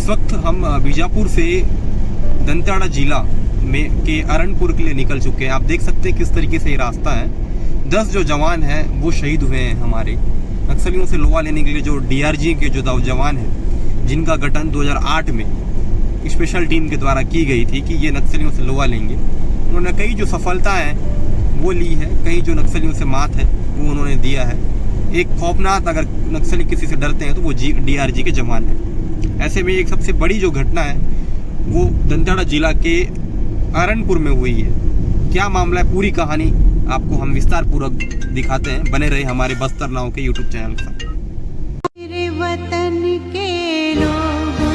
इस वक्त हम बीजापुर से दंतेवाड़ा जिला में के अरणपुर के लिए निकल चुके हैं। आप देख सकते हैं किस तरीके से ये रास्ता है। 10 जो जवान हैं वो शहीद हुए हैं हमारे नक्सलियों से लोहा लेने के लिए। जो डीआरजी के जो जवान हैं जिनका गठन 2008 में स्पेशल टीम के द्वारा की गई थी कि ये नक्सलियों से लोहा लेंगे, उन्होंने कई जो सफलताएं वो ली है, कई जो नक्सलियों से मात है वो उन्होंने दिया है। एक खौफनाक, अगर नक्सली किसी से डरते हैं तो वो डीआरजी के जवान हैं। ऐसे में एक सबसे बड़ी जो घटना है वो दंतेवाड़ा जिला के अरणपुर में हुई है। क्या मामला है, पूरी कहानी आपको हम विस्तार पूर्वक दिखाते हैं। बने रहे हमारे बस्तर नाव के यूट्यूब चैनल के साथ। मेरे वतन के लोगों,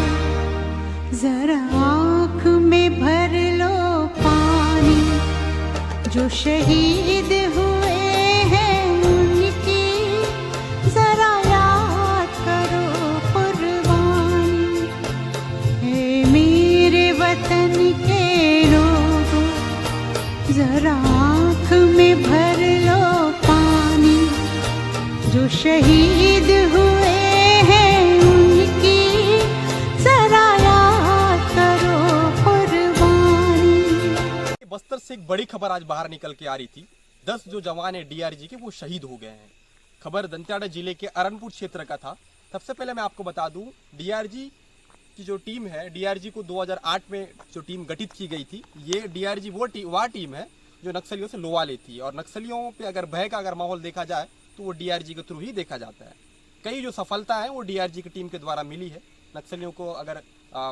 जरा आँख में भर लो पानी, जो शहीद हुए हैं उनकी जरा याद करो कुर्बानी। हे मेरे वतन के लोगों, जरा आँख में भर लो पानी, जो शहीद हुए हैं उनकी जरा याद करो कुर्बानी। बस्तर से एक बड़ी खबर आज बाहर निकल के आ रही थी। 10 जो जवान है डीआरजी के वो शहीद हो गए हैं। खबर दंतेवाड़ा जिले के अरणपुर क्षेत्र का था। सबसे पहले मैं आपको बता दूं, डीआरजी की जो टीम है, डीआरजी को 2008 में जो टीम गठित की गई थी, ये डीआरजी वह टीम है जो नक्सलियों से लोहा लेती है। और नक्सलियों पे अगर भय का माहौल देखा जाए तो वो डीआरजी के थ्रू ही देखा जाता है। कई जो सफलता है वो डीआरजी की टीम के द्वारा मिली है। नक्सलियों को अगर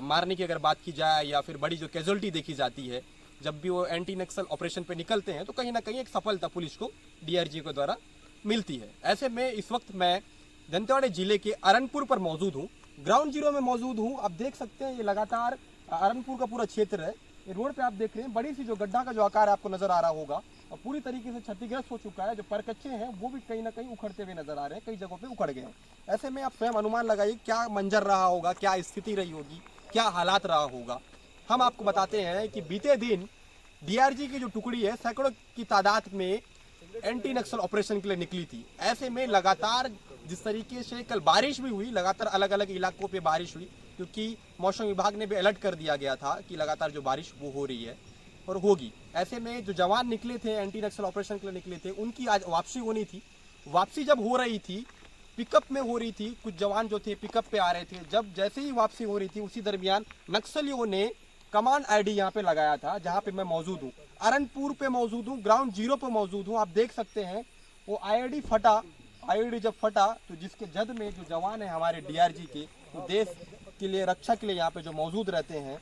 मारने की अगर बात की जाए या फिर बड़ी जो कैजुअलिटी देखी जाती है, जब भी वो एंटी नक्सल ऑपरेशन पे निकलते हैं तो कहीं ना कहीं एक सफलता पुलिस को डीआरजी के द्वारा मिलती है। ऐसे में इस वक्त मैं दंतेवाड़ा जिले के अरणपुर पर मौजूद हूँ, ग्राउंड जीरो में मौजूद हूँ। आप देख सकते हैं ये लगातार अरणपुर का पूरा क्षेत्र है। ये रोड पे आप देख रहे हैं बड़ी सी जो गड्ढा का जो आकार आपको नजर आ रहा होगा और पूरी तरीके से क्षतिग्रस्त हो चुका है। जो परकच्चे हैं वो भी कहीं ना कहीं उखड़ते हुए नजर आ रहे हैं, कई जगहों पे उखड़ गए हैं। ऐसे में आप स्वयं अनुमान लगाइए क्या मंजर रहा होगा, क्या स्थिति रही होगी, क्या हालात रहा होगा। हम आपको बताते हैं कि बीते दिन डीआरजी की जो टुकड़ी है सैकड़ों की तादाद में एंटी नक्सल ऑपरेशन के लिए निकली थी। ऐसे में लगातार जिस तरीके से कल बारिश भी हुई, लगातार अलग अलग इलाकों पे बारिश हुई, क्योंकि मौसम विभाग ने भी अलर्ट कर दिया गया था कि लगातार जो बारिश वो हो रही है और होगी। ऐसे में जो जवान निकले थे एंटी नक्सल ऑपरेशन के लिए निकले थे, उनकी आज वापसी होनी थी। वापसी जब हो रही थी, पिकअप में हो रही थी, कुछ जवान जो थे पिकअप पे आ रहे थे। जब जैसे ही वापसी हो रही थी उसी दरमियान नक्सलियों ने कमांड आईडी यहाँ पे लगाया था, जहाँ पे मैं मौजूद हूँ। अरणपुर पे मौजूद हूँ, ग्राउंड जीरो पे मौजूद हूँ। आप देख सकते हैं वो आईडी फटा। आईडी जब फटा तो जिसके जद में जो जवान है हमारे डीआरजी के, वो देश के लिए, रक्षा के लिए यहाँ पे जो मौजूद रहते हैं,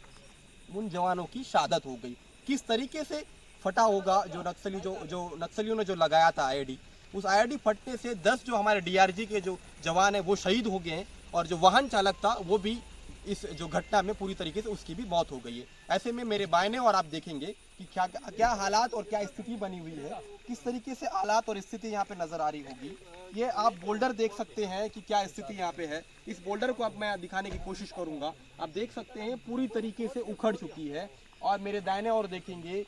उन जवानों की शहादत हो गई। किस तरीके से फटा होगा, जो नक्सलियों ने जो लगाया था आईडी, उस आईडी फटने से 10 जो हमारे डीआरजी के जो जवान है वो शहीद हो गए हैं और जो वाहन चालक था वो भी इस जो घटना में पूरी तरीके से उसकी भी मौत हो गई है। ऐसे में मेरे बायने और आप देखेंगे कि क्या हालात और क्या स्थिति बनी हुई है, किस तरीके से हालात और स्थिति यहाँ पे नजर आ रही होगी। ये आप बोल्डर देख सकते हैं कि क्या स्थिति यहाँ पे है। इस बोल्डर को अब मैं दिखाने की कोशिश करूंगा। आप देख सकते हैं पूरी तरीके से उखड़ चुकी है। और मेरे दाहिने और देखेंगे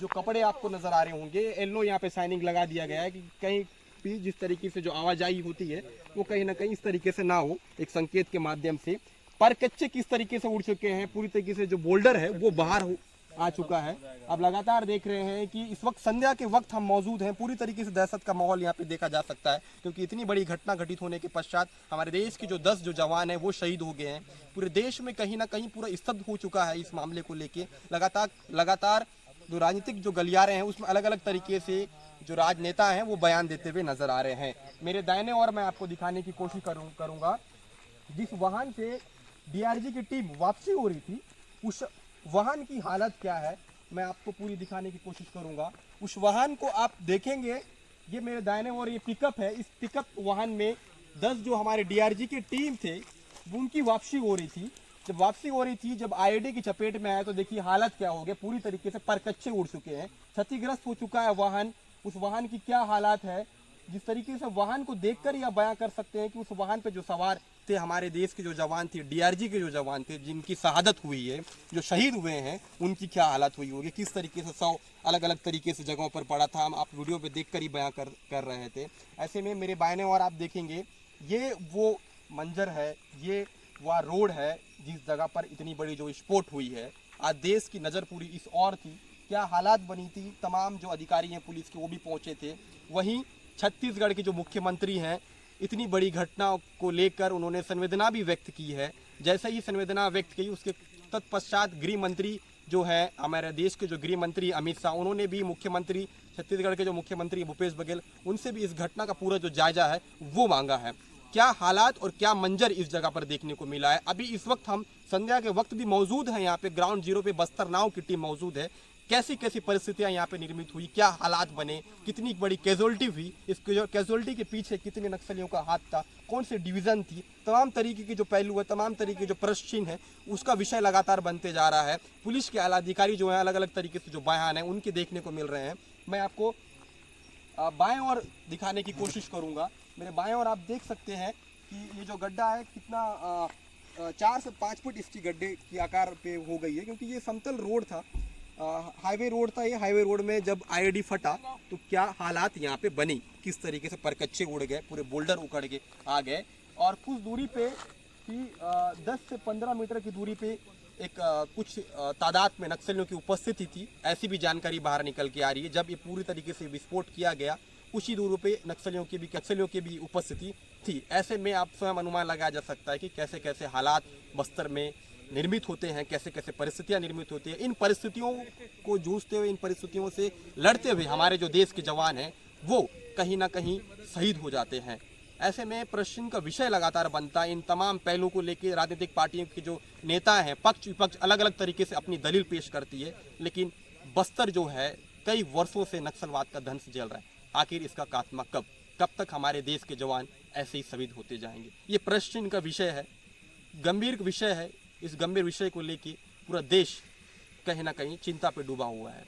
जो कपड़े आपको नजर आ रहे होंगे, येलो यहाँ पे साइनिंग लगा दिया गया है कि कहीं भी जिस तरीके से जो आवाजाही होती है वो कहीं ना कहीं इस तरीके से ना हो, एक संकेत के माध्यम से। पर कच्चे किस तरीके से उड़ चुके हैं, पूरी तरीके से जो बोल्डर है वो बाहर आ चुका है। अब लगातार देख रहे हैं कि इस वक्त संध्या के वक्त हम मौजूद हैं। पूरी तरीके से दहशत का माहौल यहाँ पे देखा जा सकता है, क्योंकि इतनी बड़ी घटना घटित होने के पश्चात हमारे देश के जो 10 जो जवान हैं वो शहीद हो गए हैं। पूरे देश में कहीं ना कहीं पूरा स्तब्ध हो चुका है इस मामले को लेके। लगातार जो राजनीतिक जो गलियारे हैं उसमें अलग अलग तरीके से जो राजनेता हैं वो बयान देते हुए नजर आ रहे हैं। मेरे दाहिने और मैं आपको दिखाने की कोशिश करूंगा जिस वाहन से डीआरजी की टीम वापसी हो रही थी, उस वाहन की हालत क्या है मैं आपको पूरी दिखाने की कोशिश करूंगा। उस वाहन को आप देखेंगे, ये मेरे दाहिने और ये पिकअप है। इस पिकअप वाहन में 10 जो हमारे डीआरजी की टीम थे उनकी वापसी हो रही थी। जब वापसी हो रही थी, जब आईडी की चपेट में आया तो देखिए हालत क्या हो गया। पूरी तरीके से परकच्चे उड़ चुके हैं, क्षतिग्रस्त हो चुका है वाहन। उस वाहन की क्या हालात है, जिस तरीके से वाहन को देखकर ही आप बयां कर सकते हैं कि उस वाहन पे जो सवार थे हमारे देश के जो जवान थे, डीआरजी के जो जवान थे, जिनकी शहादत हुई है, जो शहीद हुए हैं, उनकी क्या हालत हुई होगी, किस तरीके से 100 अलग अलग तरीके से जगहों पर पड़ा था। हम आप वीडियो पे देखकर ही बयां कर रहे थे। ऐसे में मेरे बायने और आप देखेंगे ये वो मंजर है, ये वह रोड है जिस जगह पर इतनी बड़ी जो विस्फोट हुई है। आज देश की नज़र पूरी इस ओर थी, क्या हालात बनी थी, तमाम जो अधिकारी हैं पुलिस के वो भी पहुंचे थे। वहीं छत्तीसगढ़ के जो मुख्यमंत्री हैं, इतनी बड़ी घटना को लेकर उन्होंने संवेदना भी व्यक्त की है। जैसे ही संवेदना व्यक्त की, उसके तत्पश्चात गृह मंत्री जो है हमारे देश के जो गृह मंत्री अमित शाह, उन्होंने भी मुख्यमंत्री छत्तीसगढ़ के जो मुख्यमंत्री भूपेश बघेल, उनसे भी इस घटना का पूरा जो जायजा है वो मांगा है। क्या हालात और क्या मंजर इस जगह पर देखने को मिला है। अभी इस वक्त हम संध्या के वक्त भी मौजूद हैं यहाँ पे, ग्राउंड जीरो पे बस्तर नाव की टीम मौजूद है। कैसी कैसी परिस्थितियां यहाँ पे निर्मित हुई, क्या हालात बने, कितनी बड़ी कैजुअलिटी हुई, इस कैजुअलिटी के पीछे कितने नक्सलियों का हाथ था, कौन सी डिवीज़न थी, तमाम तरीके के जो पहलू है, तमाम तरीके के जो प्रश्न है, उसका विषय लगातार बनते जा रहा है। पुलिस के आला अधिकारी जो हैं अलग अलग तरीके से जो बयान है उनके देखने को मिल रहे हैं। मैं आपको बाएं ओर दिखाने की कोशिश करूँगा। मेरे बाएं ओर आप देख सकते हैं कि ये जो गड्ढा है कितना 4 से 5 फुट इसकी गड्ढे की आकार पे हो गई है, क्योंकि ये समतल रोड था, हाईवे रोड था। ये हाईवे रोड में जब आईईडी फटा तो क्या हालात यहाँ पे बनी, किस तरीके से परकच्चे उड़ गए, पूरे बोल्डर उखड़ के आ गए। और कुछ दूरी पे ही 10 से 15 मीटर की दूरी पे एक कुछ तादाद में नक्सलियों की उपस्थिति थी, ऐसी भी जानकारी बाहर निकल के आ रही है। जब ये पूरी तरीके से विस्फोट किया गया, कुछ ही दूर पे नक्सलियों की भी उपस्थिति थी। ऐसे में आप स्वयं अनुमान लगाया जा सकता है कि कैसे कैसे हालात बस्तर में निर्मित होते हैं, कैसे कैसे परिस्थितियां निर्मित होती हैं। इन परिस्थितियों को जूझते हुए, इन परिस्थितियों से लड़ते हुए हमारे जो देश के जवान हैं वो कहीं ना कहीं शहीद हो जाते हैं। ऐसे में प्रश्न का विषय लगातार बनता है। इन तमाम पहलुओं को लेकर राजनीतिक पार्टियों के जो नेता हैं, पक्ष विपक्ष अलग अलग तरीके से अपनी दलील पेश करती है, लेकिन बस्तर जो है कई वर्षों से नक्सलवाद का दंश झेल रहा है। आखिर इसका खात्मा कब तक हमारे देश के जवान ऐसे ही शहीद होते जाएंगे, ये प्रश्न का विषय है, गंभीर विषय है। इस गंभीर विषय को लेके पूरा देश कहीं ना कहीं चिंता पे डूबा हुआ है।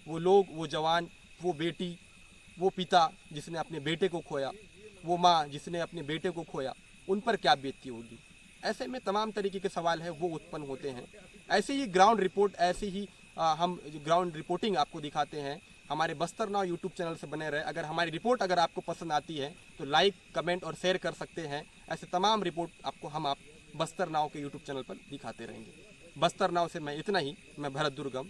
वो लोग, वो जवान, वो बेटी, वो पिता जिसने अपने बेटे को खोया, वो माँ जिसने अपने बेटे को खोया, उन पर क्या बीतती होगी। ऐसे में तमाम तरीके के सवाल है वो उत्पन्न होते हैं। ऐसे ही ग्राउंड रिपोर्ट, ऐसे ही हम ग्राउंड रिपोर्टिंग आपको दिखाते हैं। हमारे बस्तर नाव यूट्यूब चैनल से बने रहे। अगर हमारी रिपोर्ट अगर आपको पसंद आती है तो लाइक, कमेंट और शेयर कर सकते हैं। ऐसे तमाम रिपोर्ट आपको हम बस्तर नाव के यूट्यूब चैनल पर दिखाते रहेंगे। बस्तर नाव से मैं इतना ही। मैं भरत दुर्गम।